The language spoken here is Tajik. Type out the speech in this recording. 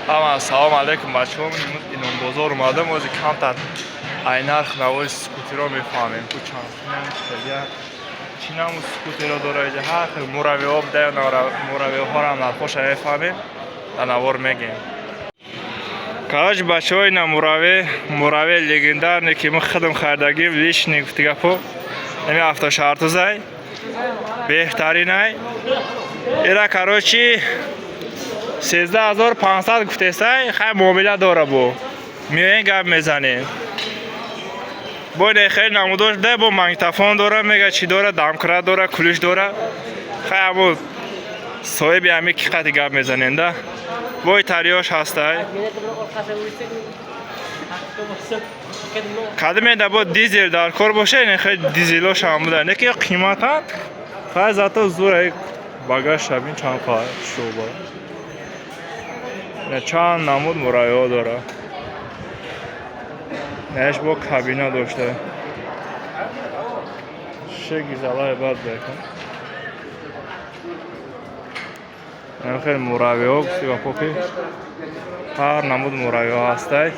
Салом алейкум бачаҳо, иномбозор омадам, ози камтар ай нарх навои скутеро мефаҳмем. Ку чанд хелия чӣ наму скутеро дора иҷа, ҳар хел муравиҳо буда, муравиҳоро нархоша мефаҳмем, дар навор мегем. Короче бачаҳо, ина мураве легендарне ки мо худам хаridагим, лишний гуфтигапо. Ами автошартузай беҳтаринай. Ира короче 13500 гуфтесай, хай муомила дора бо. Миёем гап мезанем. Бо ин хеле намудош да, бо магнитофон дора, мега чӣ дора, дамкрат дора, ключ дора. Хай амо соҳиби ами ки қати гап мезанем да. Бо итарёш ҳастай. Кадиме да бо дизел дар кор боша, ин хеле дизелош ҳам буда. Неки қиматан, хай зато зур багаж шабин чанд қар шуба. Чанд намуд муравиҳо дора. Неш бо кабина дошта. Шегизалай бад бекун. Ин хеле муравиҳо гуфтига попи. Ҳар намуд муравиҳо ҳастай.